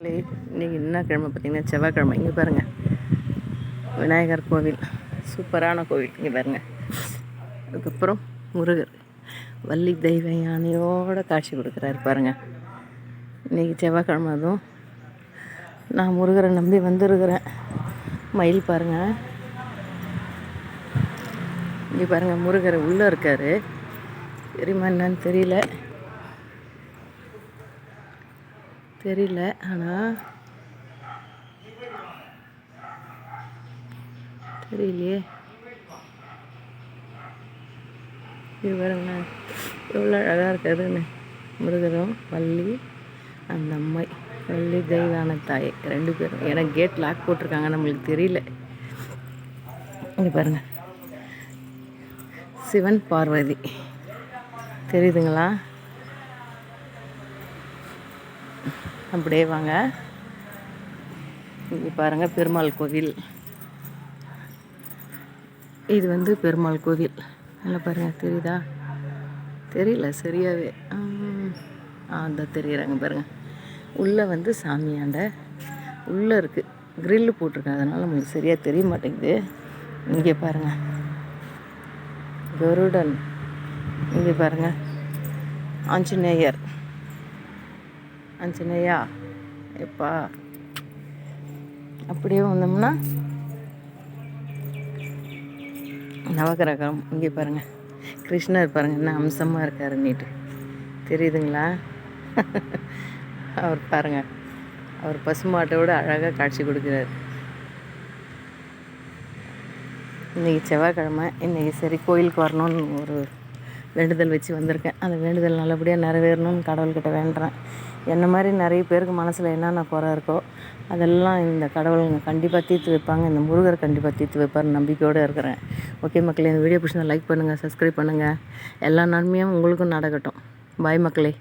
இன்றைக்கி என்ன கிழமை பார்த்திங்கன்னா செவ்வாய்க்கிழமை. இங்கே பாருங்கள், விநாயகர் கோவில், சூப்பரான கோவில். இங்கே பாருங்கள். அதுக்கப்புறம் முருகர் வள்ளி தெய்வ யானையோட காட்சி கொடுக்குறாரு பாருங்கள். இன்றைக்கி செவ்வாய்க்கிழமை, அதுவும் நான் முருகரை நம்பி வந்துருக்கிறேன். மயில் பாருங்கள், இங்கே பாருங்கள், முருகர் உள்ளே இருக்கார். தெரியுமா என்னன்னு தெரியல, ஆனால் தெரியலையே. இது பாருங்க எவ்வளோ அழகாக இருக்காதுன்னு. முருகரும் வள்ளி, அந்த அம்மை வள்ளி தெய்வான தாய் ரெண்டு பேரும். எனக்கு கேட் லாக் போட்டிருக்காங்க, நம்மளுக்கு தெரியல. இங்கே பாருங்கள், சிவன் பார்வதி தெரியுதுங்களா? அப்படியே வாங்க. இங்கே பாருங்கள், பெருமாள் கோவில். இது வந்து பெருமாள் கோவில். நல்லா பாருங்கள், தெரியுதா? தெரியல சரியாகவே. அந்த தெரியுறாங்க பாருங்கள். உள்ளே வந்து சாமியாண்ட உள்ளே இருக்குது, க்ரில்லு போட்டிருக்காங்க, அதனால் நம்மளுக்கு சரியாக தெரிய மாட்டேங்குது. இங்கே பாருங்கள், கருடன். இங்கே பாருங்கள், ஆஞ்சநேயர். ஆஞ்சநேயா எப்பா. அப்படியே வந்தோம்னா நவகிரகம். இங்கே பாருங்கள், கிருஷ்ணர் பாருங்கள் என்ன அம்சமாக இருக்கார் நீட்டு. தெரியுதுங்களா? அவர் பாருங்கள், அவர் பசுமாட்டோட அழகாக காட்சி கொடுக்குறாரு. இன்றைக்கி செவ்வாய்க்கிழமை. இன்றைக்கி சரி கோயிலுக்கு வரணும்னு ஒரு வேண்டுதல் வச்சு வந்திருக்கேன். அந்த வேண்டுதல் நல்லபடியாக நிறைவேறணும்னு கடவுள்கிட்ட வேண்டுறேன். என்ன மாதிரி நிறைய பேருக்கு மனசில் என்னென்ன குறை இருக்கோ அதெல்லாம் இந்த கடவுளுங்க கண்டிப்பாக தீர்த்து வைப்பாங்க. இந்த முருகர் கண்டிப்பாக தீர்த்து வைப்பார், நம்பிக்கையோடு இருக்கிறேன். ஓகே மக்களே, இந்த வீடியோ பிடிச்சிருந்தா லைக் பண்ணுங்கள், சப்ஸ்கிரைப் பண்ணுங்கள். எல்லா நன்மையும் உங்களுக்கும் நடக்கட்டும். பாய் மக்களே.